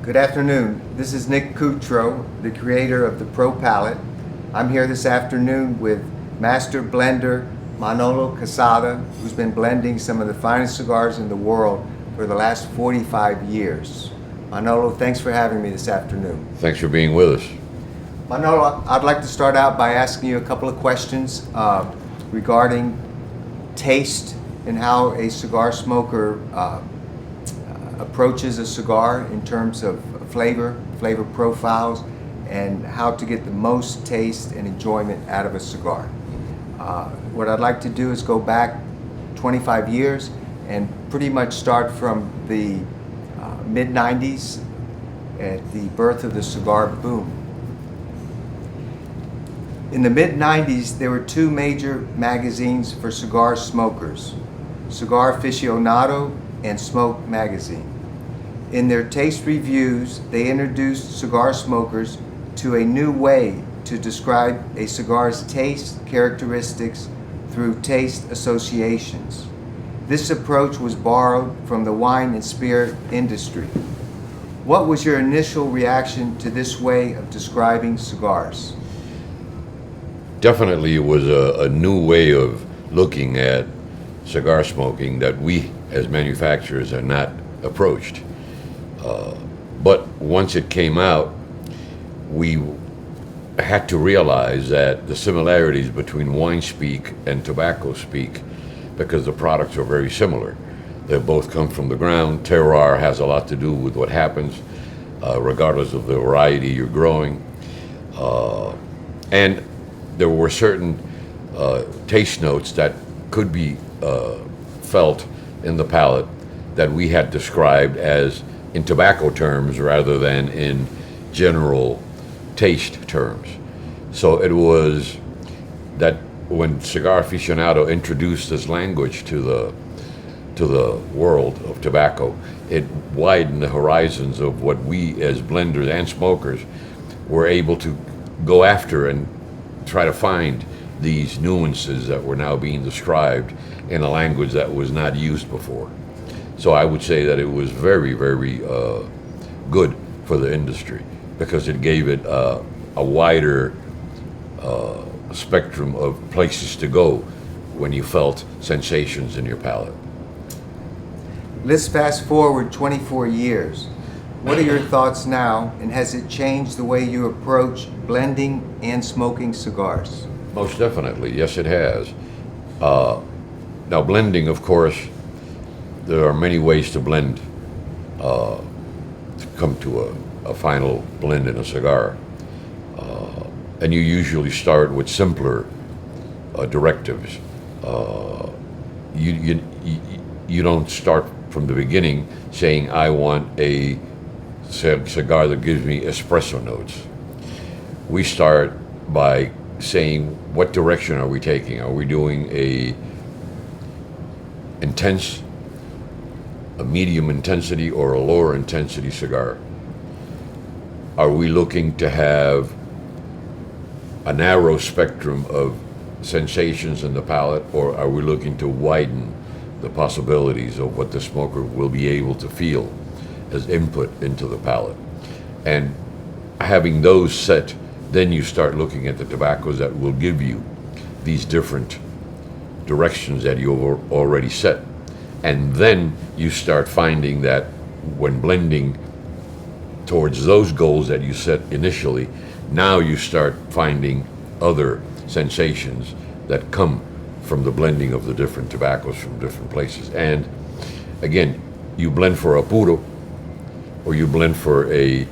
Good afternoon. This is Nick Cutro, the creator of the Pro Palette. I'm here this afternoon with master blender Manolo Quesada, who's been blending some of the finest cigars in the world for the last 45 years. Manolo, thanks for having me this afternoon. Thanks for being with us. Manolo, I'd like to start out by asking you a couple of questions regarding taste and how a cigar smoker approaches a cigar in terms of flavor profiles, and how to get the most taste and enjoyment out of a cigar. What I'd like to do is go back 25 years and pretty much start from the mid-90s at the birth of the cigar boom. In the mid-90s, there were two major magazines for cigar smokers, Cigar Aficionado and Smoke Magazine. In their taste reviews, they introduced cigar smokers to a new way to describe a cigar's taste characteristics through taste associations. This approach was borrowed from the wine and spirit industry. What was your initial reaction to this way of describing cigars? Definitely it was a new way of looking at cigar smoking that we as manufacturers are not approached. But once it came out, we had to realize that the similarities between wine speak and tobacco speak, because the products are very similar. They both come from the ground. Terroir has a lot to do with what happens, regardless of the variety you're growing. And there were certain taste notes that could be felt in the palate that we had described as in tobacco terms rather than in general taste terms. So it was that when Cigar Aficionado introduced this language to the world of tobacco, it widened the horizons of what we as blenders and smokers were able to go after and try to find these nuances that were now being described in a language that was not used before. So I would say that it was very, very good for the industry, because it gave it a wider spectrum of places to go when you felt sensations in your palate. Let's fast forward 24 years. What are your thoughts now, and has it changed the way you approach blending and smoking cigars? Most definitely, yes it has. Now blending, of course, there are many ways to blend, to come to a final blend in a cigar. And you usually start with simpler directives. You don't start from the beginning saying, I want a cigar that gives me espresso notes. We start by saying, what direction are we taking? Are we doing a medium intensity or a lower intensity cigar? Are we looking to have a narrow spectrum of sensations in the palate, or are we looking to widen the possibilities of what the smoker will be able to feel as input into the palate? And having those set, then you start looking at the tobaccos that will give you these different directions that you've already set. And then you start finding that when blending towards those goals that you set initially, now you start finding other sensations that come from the blending of the different tobaccos from different places. And again, you blend for a puro or you blend for a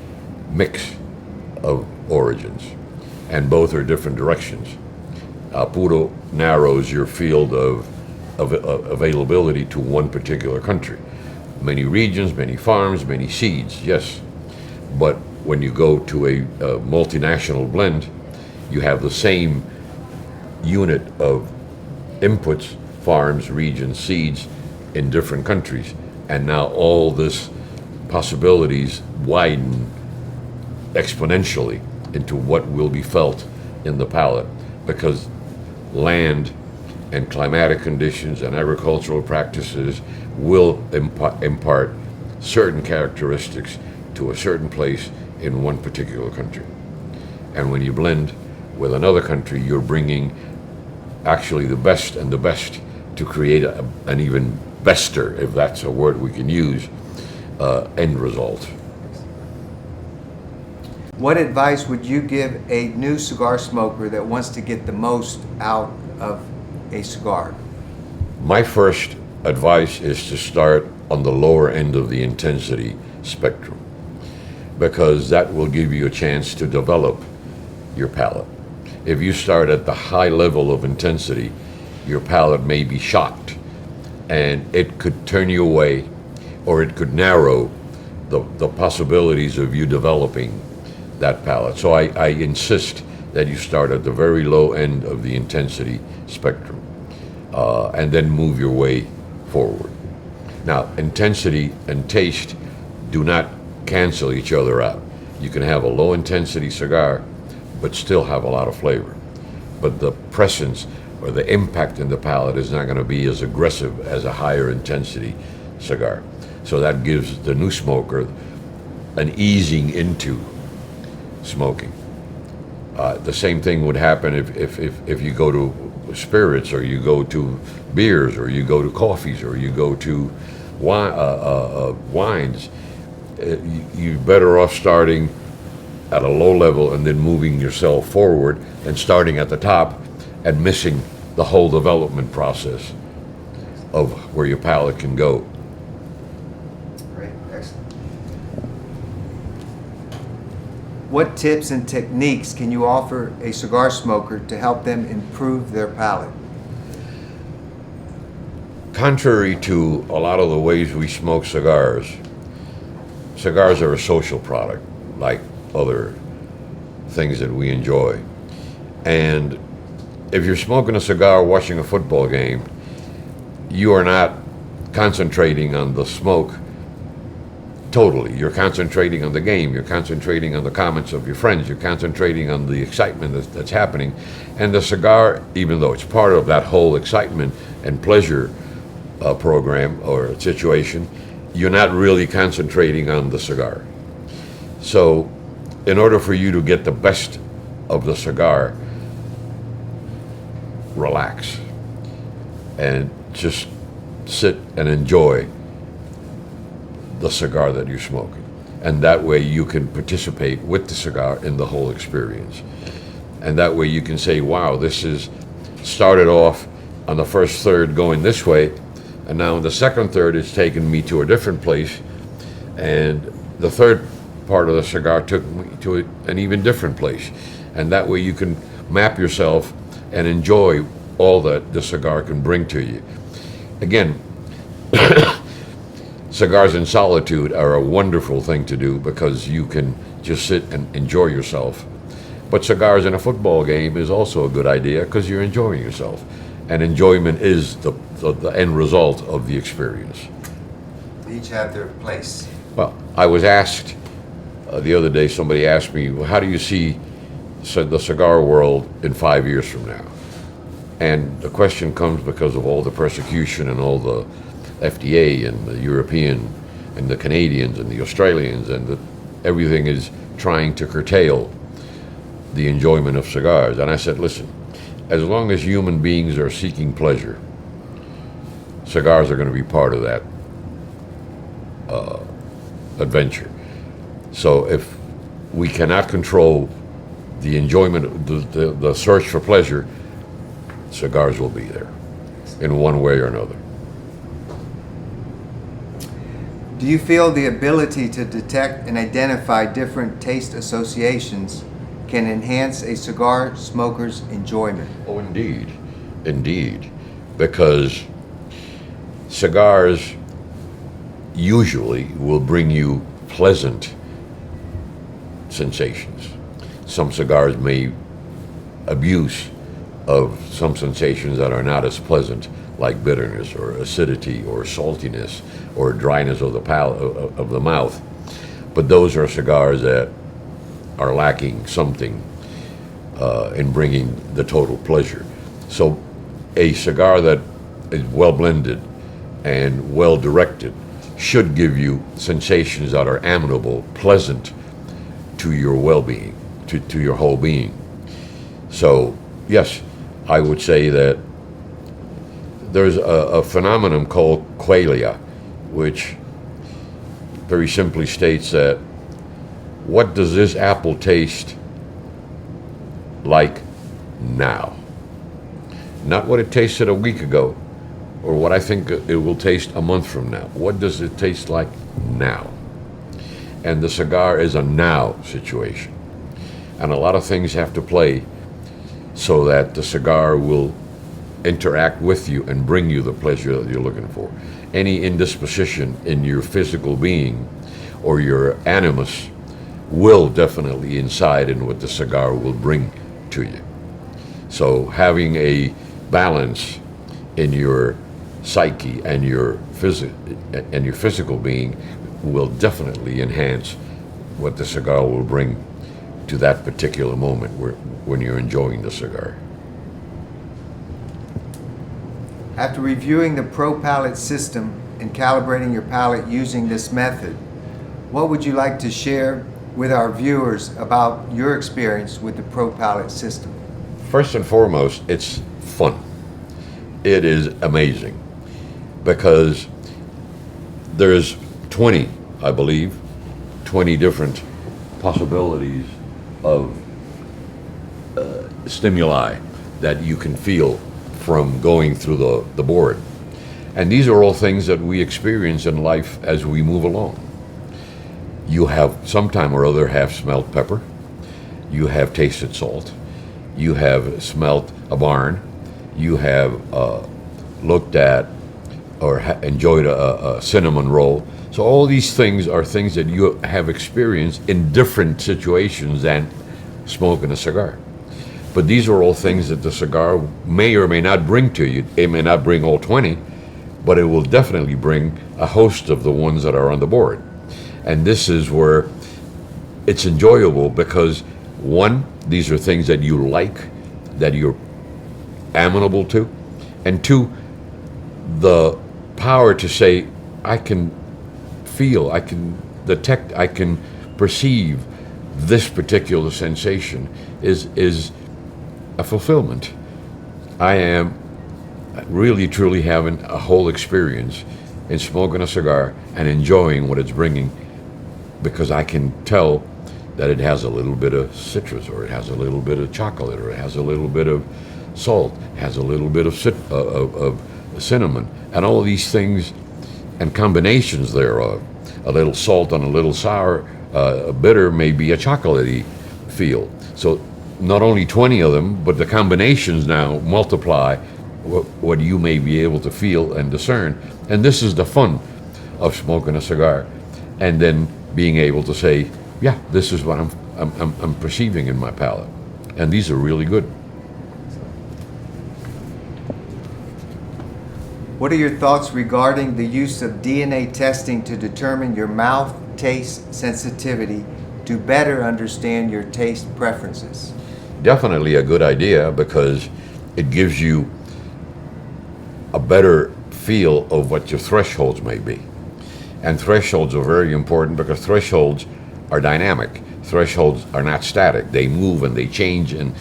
mix of origins, and both are different directions. Puro narrows your field of availability to one particular country. Many regions, many farms, many seeds, yes. But when you go to a multinational blend, you have the same unit of inputs, farms, regions, seeds in different countries. And now all this possibilities widen exponentially into what will be felt in the palate, because land and climatic conditions and agricultural practices will impart certain characteristics to to a certain place in one particular country. And when you blend with another country, you're bringing actually the best and the best to create an even bester, if that's a word we can use, end result. What advice would you give a new cigar smoker that wants to get the most out of a cigar? My first advice is to start on the lower end of the intensity spectrum, because that will give you a chance to develop your palate. If you start at the high level of intensity, your palate may be shocked, and it could turn you away, or it could narrow the possibilities of you developing that palate. So I insist that you start at the very low end of the intensity spectrum, and then move your way forward. Now, intensity and taste do not cancel each other out. You can have a low intensity cigar but still have a lot of flavor. But the presence or the impact in the palate is not going to be as aggressive as a higher intensity cigar. So that gives the new smoker an easing into smoking. The same thing would happen if you go to spirits, or you go to beers, or you go to coffees, or you go to wines. You're better off starting at a low level and then moving yourself forward, and starting at the top and missing the whole development process of where your palate can go. Great, excellent. What tips and techniques can you offer a cigar smoker to help them improve their palate? Contrary to a lot of the ways we smoke cigars, cigars are a social product, like other things that we enjoy. And if you're smoking a cigar watching a football game, you are not concentrating on the smoke totally. You're concentrating on the game. You're concentrating on the comments of your friends. You're concentrating on the excitement that's happening. And the cigar, even though it's part of that whole excitement and pleasure program or situation, you're not really concentrating on the cigar. So in order for you to get the best of the cigar, relax and just sit and enjoy the cigar that you're smoking. And that way you can participate with the cigar in the whole experience. And that way you can say, wow, this is started off on the first third going this way, and now in the second third it's taken me to a different place, and the third part of the cigar took me to an even different place. And that way you can map yourself and enjoy all that the cigar can bring to you. Again, cigars in solitude are a wonderful thing to do because you can just sit and enjoy yourself. But cigars in a football game is also a good idea because you're enjoying yourself. And enjoyment is the end result of the experience. They each have their place. Well, I was asked the other day, somebody asked me, well, how do you see the cigar world in 5 years from now? And the question comes because of all the persecution and all the FDA and the European and the Canadians and the Australians, and everything is trying to curtail the enjoyment of cigars. And I said, listen, as long as human beings are seeking pleasure, cigars are going to be part of that adventure. So if we cannot control the enjoyment, the search for pleasure, cigars will be there in one way or another. Do you feel the ability to detect and identify different taste associations can enhance a cigar smoker's enjoyment? Oh, indeed. Indeed. Because cigars usually will bring you pleasant sensations. Some cigars may abuse of some sensations that are not as pleasant, like bitterness or acidity or saltiness or dryness of the palate of the mouth. But those are cigars that are lacking something in bringing the total pleasure. So a cigar that is well blended and well directed should give you sensations that are amenable, pleasant to your well-being, to your whole being. So, yes, I would say that there's a phenomenon called qualia, which very simply states that what does this apple taste like now? Not what it tasted a week ago, or what I think it will taste a month from now. What does it taste like now? And the cigar is a now situation. And a lot of things have to play so that the cigar will interact with you and bring you the pleasure that you're looking for. Any indisposition in your physical being or your animus will definitely incide in what the cigar will bring to you. So having a balance in your psyche and your physical being will definitely enhance what the cigar will bring to that particular moment when you're enjoying the cigar. After reviewing the Pro Palate system and calibrating your palate using this method, what would you like to share with our viewers about your experience with the Pro Palate system? First and foremost, it's fun. It is amazing because there's 20, I believe, 20 different possibilities of stimuli that you can feel from going through the board. And these are all things that we experience in life as we move along. You have sometime or other have smelled pepper, you have tasted salt, you have smelt a barn, you have looked at or enjoyed a cinnamon roll. So all these things are things that you have experienced in different situations than smoking a cigar. But these are all things that the cigar may or may not bring to you. It may not bring all 20, but it will definitely bring a host of the ones that are on the board. And this is where it's enjoyable because, one, these are things that you like, that you're amenable to, and two, the power to say, I can feel, I can detect, I can perceive this particular sensation is a fulfillment. I am really truly having a whole experience in smoking a cigar and enjoying what it's bringing, because I can tell that it has a little bit of citrus, or it has a little bit of chocolate, or it has a little bit of salt, has a little bit of cinnamon, and all of these things and combinations thereof. A little salt on a little sour, bitter may be a chocolatey feel. So not only 20 of them, but the combinations now multiply what you may be able to feel and discern. And this is the fun of smoking a cigar, and then being able to say, yeah, this is what I'm perceiving in my palate, and these are really good. What are your thoughts regarding the use of DNA testing to determine your mouth taste sensitivity to better understand your taste preferences? Definitely a good idea, because it gives you a better feel of what your thresholds may be. And thresholds are very important because thresholds are dynamic. Thresholds are not static. They move and they change, and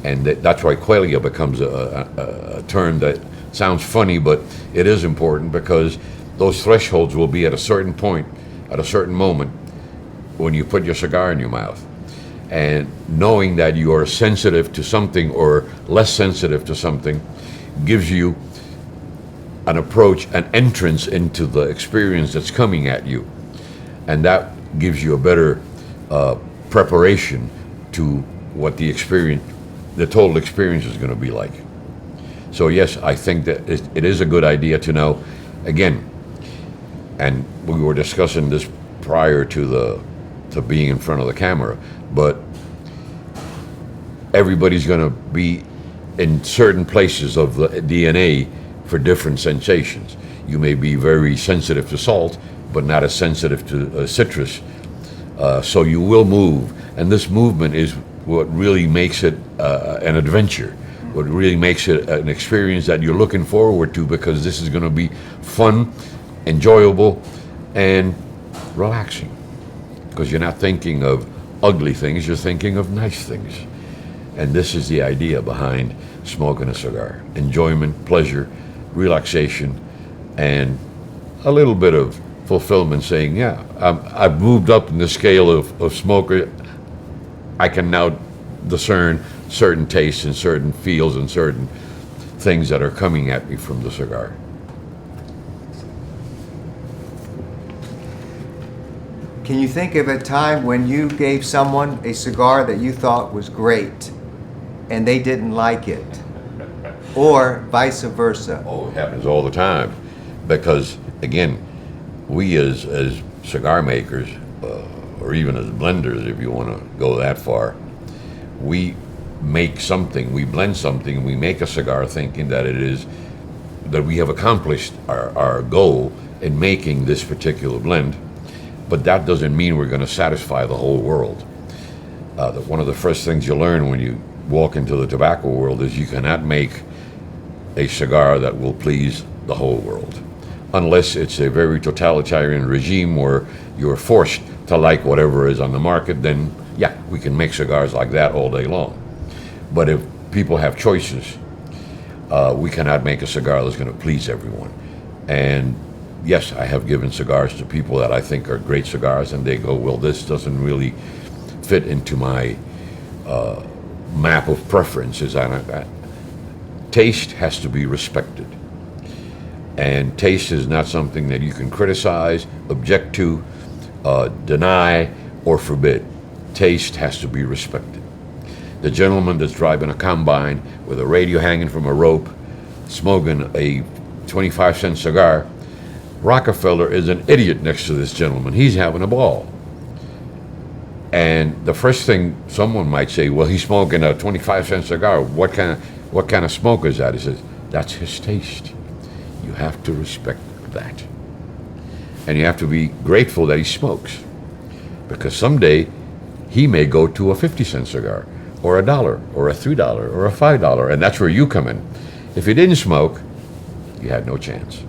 that's why qualia becomes a term that sounds funny, but it is important, because those thresholds will be at a certain point, at a certain moment, when you put your cigar in your mouth. And knowing that you are sensitive to something or less sensitive to something gives you an approach, an entrance into the experience that's coming at you. And that gives you a better preparation to what the experience, the total experience is going to be like. So yes, I think that it is a good idea to know, again, and we were discussing this prior to being in front of the camera, but everybody's going to be in certain places of the DNA for different sensations. You may be very sensitive to salt, but not as sensitive to citrus. So you will move, and this movement is what really makes it an adventure, what really makes it an experience that you're looking forward to, because this is going to be fun, enjoyable, and relaxing. Because you're not thinking of ugly things, you're thinking of nice things. And this is the idea behind smoking a cigar. Enjoyment, pleasure, relaxation, and a little bit of fulfillment, saying, yeah, I've moved up in the scale of smoker. I can now discern certain tastes and certain feels and certain things that are coming at me from the cigar. Can you think of a time when you gave someone a cigar that you thought was great and they didn't like it? Or vice versa? Oh, it happens all the time. Because, again, we as cigar makers, or even as blenders, if you want to go that far, we make something, we blend something, we make a cigar thinking that that we have accomplished our goal in making this particular blend. But that doesn't mean we're going to satisfy the whole world. One of the first things you learn when you walk into the tobacco world is you cannot make a cigar that will please the whole world, unless it's a very totalitarian regime where you're forced to like whatever is on the market. Then yeah, we can make cigars like that all day long. But if people have choices, we cannot make a cigar that's going to please everyone. And yes, I have given cigars to people that I think are great cigars, and they go, well, this doesn't really fit into my map of preferences. Taste has to be respected. And taste is not something that you can criticize, object to, deny, or forbid. Taste has to be respected. The gentleman that's driving a combine with a radio hanging from a rope, smoking a 25-cent cigar, Rockefeller is an idiot next to this gentleman. He's having a ball. And the first thing someone might say, well, he's smoking a 25-cent cigar. What kind of smoke is that? He says, that's his taste. You have to respect that. And you have to be grateful that he smokes. Because someday he may go to a 50-cent cigar, or $1, or a $3, or a $5, and that's where you come in. If he didn't smoke, you had no chance.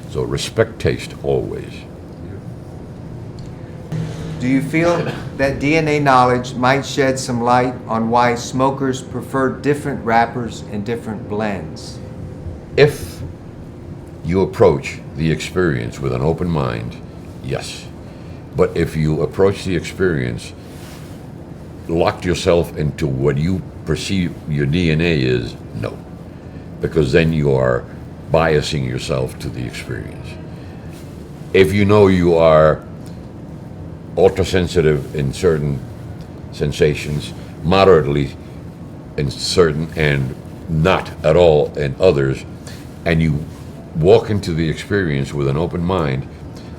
So respect taste always. Do you feel that DNA knowledge might shed some light on why smokers prefer different wrappers and different blends? If you approach the experience with an open mind, yes. But if you approach the experience locked yourself into what you perceive your DNA is, no. Because then you are biasing yourself to the experience. If you know you are ultra-sensitive in certain sensations, moderately in certain, and not at all in others, and you walk into the experience with an open mind,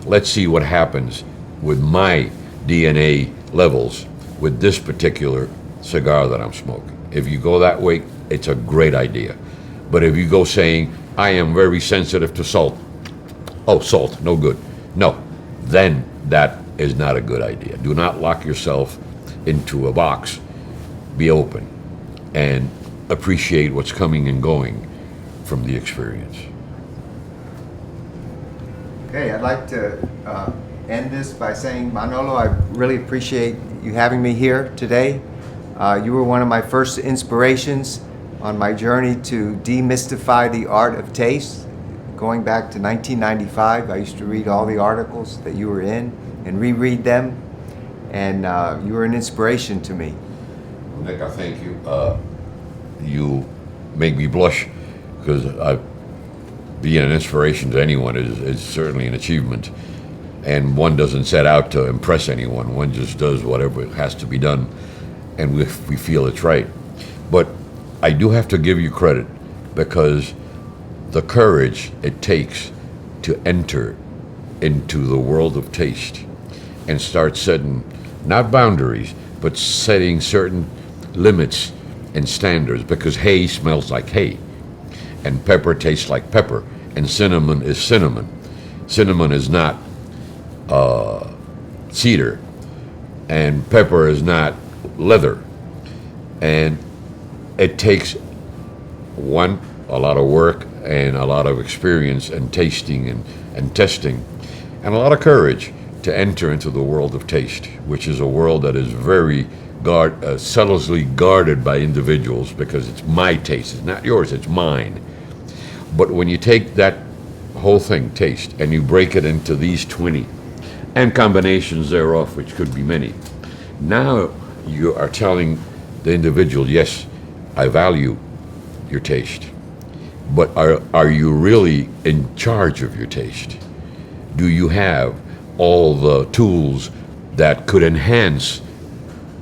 let's see what happens with my DNA levels with this particular cigar that I'm smoking. If you go that way, it's a great idea. But if you go saying, I am very sensitive to salt, oh, salt, no good. No, then that is not a good idea. Do not lock yourself into a box. Be open and appreciate what's coming and going from the experience. Okay, I'd like to end this by saying, Manolo, I really appreciate you having me here today. You were one of my first inspirations on my journey to demystify the art of taste. Going back to 1995, I used to read all the articles that you were in and reread them, and you were an inspiration to me. Nick, I thank you. You make me blush, because being an inspiration to anyone is certainly an achievement. And one doesn't set out to impress anyone. One just does whatever has to be done, and if we feel it's right. But I do have to give you credit, because the courage it takes to enter into the world of taste and start setting, not boundaries, but setting certain limits and standards, because hay smells like hay, and pepper tastes like pepper, and cinnamon is cinnamon. Cinnamon is not cedar, and pepper is not leather. And it takes a lot of work and a lot of experience and tasting and testing. and a lot of courage to enter into the world of taste, which is a world that is very zealously guarded by individuals because it's my taste. It's not yours, it's mine. But when you take that whole thing, taste, and you break it into these 20 and combinations thereof, which could be many, now you are telling the individual, yes, I value your taste, but are you really in charge of your taste? Do you have all the tools that could enhance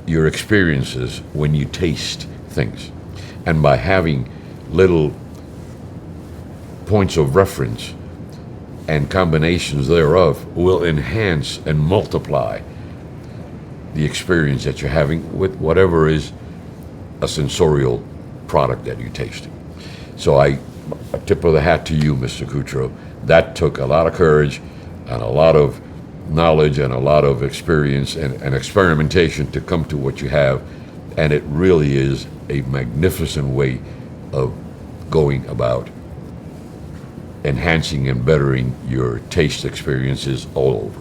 your experiences when you taste things? And by having little points of reference and combinations thereof will enhance and multiply the experience that you're having with whatever is a sensorial product that you're tasting. So I tip of the hat to you, Mr. Cutro. That took a lot of courage and a lot of knowledge and a lot of experience and experimentation to come to what you have. And it really is a magnificent way of going about enhancing and bettering your taste experiences all over.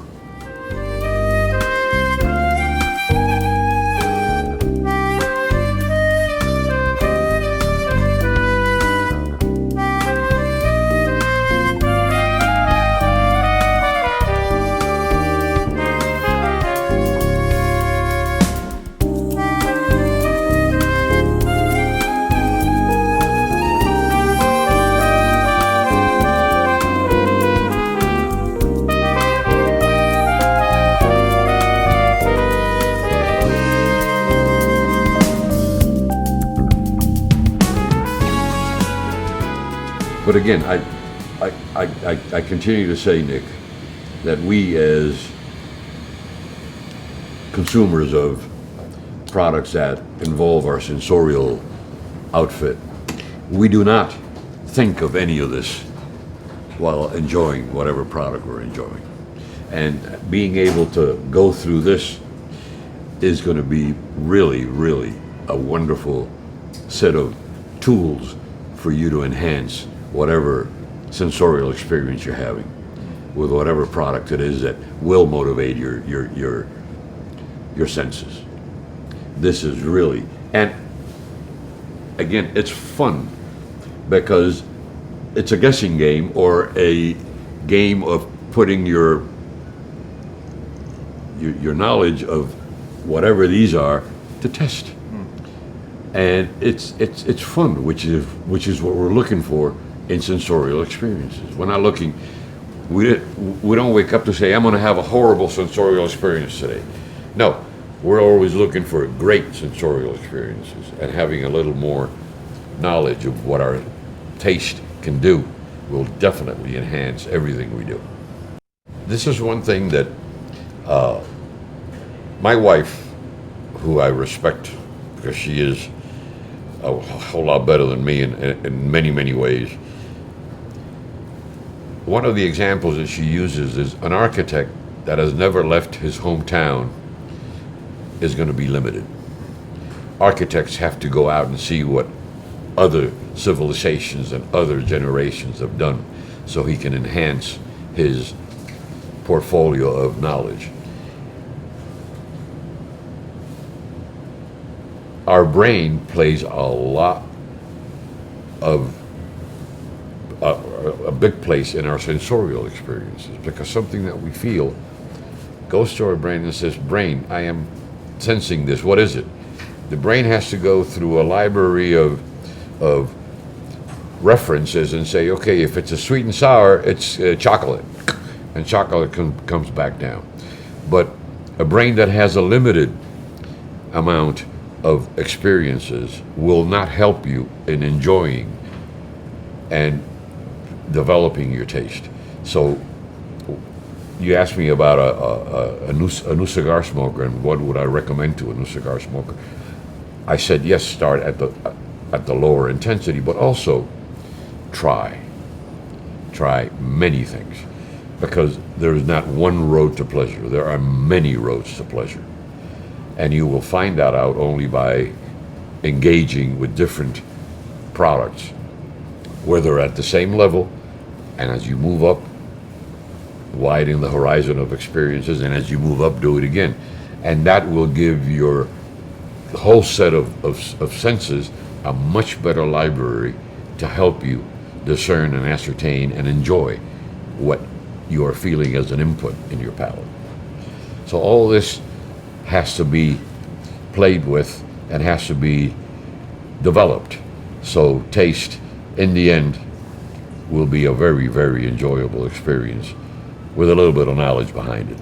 But again, I continue to say, Nick, that we as consumers of products that involve our sensorial outfit, we do not think of any of this while enjoying whatever product we're enjoying. And being able to go through this is going to be really, really a wonderful set of tools for you to enhance whatever sensorial experience you're having with whatever product it is that will motivate your senses. This is really, and again, it's fun because it's a guessing game or a game of putting your knowledge of whatever these are to test. And it's fun, which is what we're looking for in sensorial experiences. We're not looking, we don't wake up to say, I'm going to have a horrible sensorial experience today. No, we're always looking for great sensorial experiences, and having a little more knowledge of what our taste can do will definitely enhance everything we do. This is one thing that my wife, who I respect because she is a whole lot better than me in many, many ways. One of the examples that she uses is an architect that has never left his hometown is going to be limited. Architects have to go out and see what other civilizations and other generations have done so he can enhance his portfolio of knowledge. Our brain plays a big place in our sensorial experiences, because something that we feel goes to our brain and says, brain, I am sensing this, what is it? The brain has to go through a library of references and say, okay, if it's a sweet and sour, it's chocolate, and chocolate comes back down. But a brain that has a limited amount of experiences will not help you in enjoying and developing your taste. So you asked me about a new cigar smoker and what would I recommend to a new cigar smoker. I said, yes, start at the lower intensity, but also try many things, because there is not one road to pleasure. There are many roads to pleasure. And you will find that out only by engaging with different products, where they're at the same level, and as you move up, widen the horizon of experiences, and as you move up, do it again. And that will give your whole set of senses a much better library to help you discern and ascertain and enjoy what you are feeling as an input in your palate. So all this has to be played with and has to be developed. So taste, in the end, will be a very, very enjoyable experience with a little bit of knowledge behind it.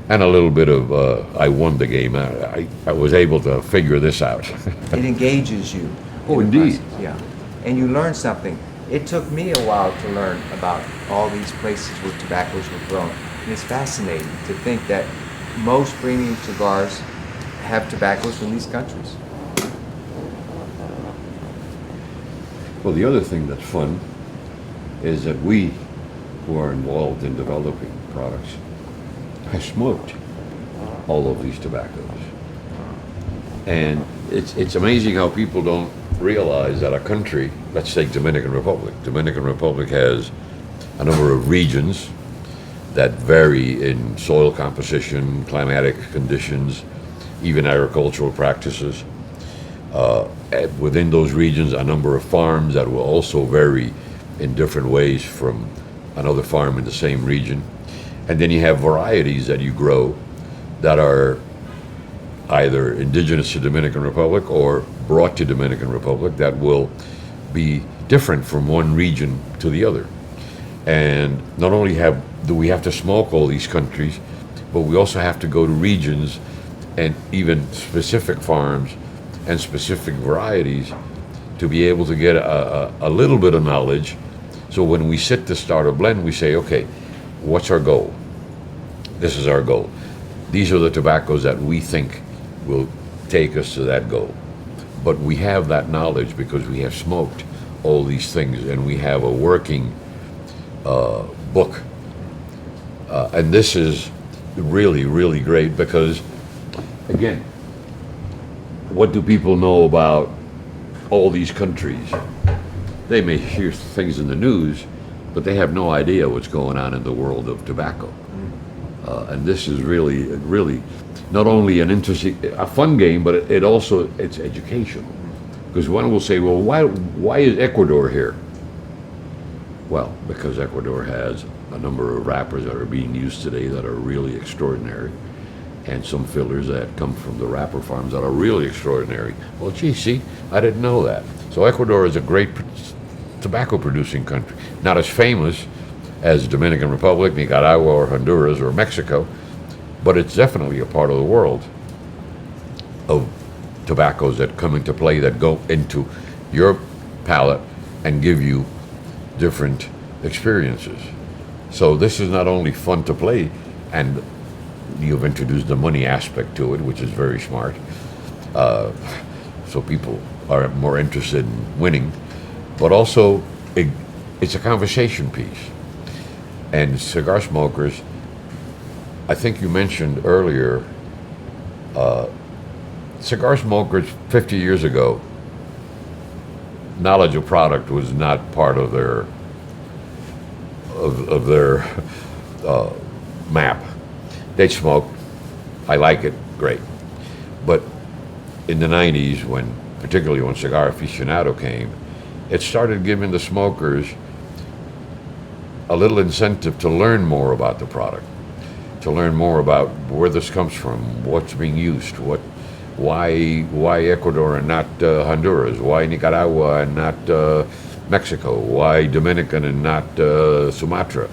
And a little bit of, I won the game. I was able to figure this out. It engages you. Oh, in the indeed. process, yeah. And you learn something. It took me a while to learn about all these places where tobaccos were grown. And it's fascinating to think that most premium cigars have tobaccos from these countries. Well, the other thing that's fun is that we, who are involved in developing products, have smoked all of these tobaccos. And it's amazing how people don't realize that a country, let's take Dominican Republic. Dominican Republic has a number of regions that vary in soil composition, climatic conditions, even agricultural practices. Within those regions, a number of farms that will also vary in different ways from another farm in the same region. And then you have varieties that you grow that are either indigenous to Dominican Republic or brought to Dominican Republic that will be different from one region to the other. And not only do we have to smoke all these countries, but we also have to go to regions and even specific farms and specific varieties to be able to get a little bit of knowledge. So when we sit to start a blend, we say, okay, what's our goal? This is our goal. These are the tobaccos that we think will take us to that goal. But we have that knowledge because we have smoked all these things and we have a working book. And this is really, really great because, again, what do people know about all these countries? They may hear things in the news, but they have no idea what's going on in the world of tobacco. And this is really, really not only an interesting, a fun game, but it's educational. Because one will say, well, why is Ecuador here? Well, because Ecuador has a number of wrappers that are being used today that are really extraordinary, and some fillers that come from the wrapper farms that are really extraordinary. Well, gee, see, I didn't know that. So Ecuador is a great tobacco producing country. Not as famous as Dominican Republic, Nicaragua, or Honduras, or Mexico, but it's definitely a part of the world of tobaccos that come into play, that go into your palate and give you different experiences. So this is not only fun to play, and you've introduced the money aspect to it, which is very smart. So people are more interested in winning, but also it's a conversation piece. And cigar smokers, I think you mentioned earlier, cigar smokers 50 years ago, knowledge of product was not part of their map. They smoked, I like it, great. But in the 90s, particularly when Cigar Aficionado came, it started giving the smokers a little incentive to learn more about the product, to learn more about where this comes from, what's being used, why Ecuador and not Honduras, why Nicaragua and not Mexico, why Dominican and not Sumatra,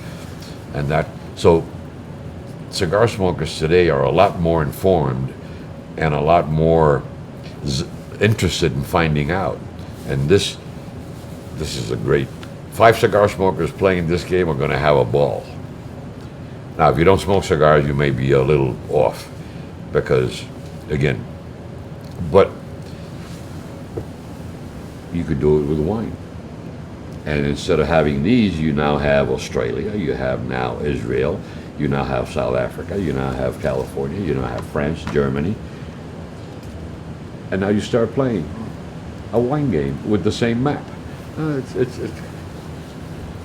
and that. So cigar smokers today are a lot more informed and a lot more interested in finding out. And this is a great. 5 cigar smokers playing this game are going to have a ball. Now, if you don't smoke cigars, you may be a little off because, again, but you could do it with wine. And instead of having these, you now have Australia, you have now Israel, you now have South Africa, you now have California, you now have France, Germany. And now you start playing a wine game with the same map.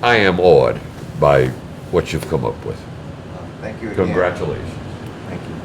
I am awed by what you've come up with. Thank you again. Congratulations. Thank you.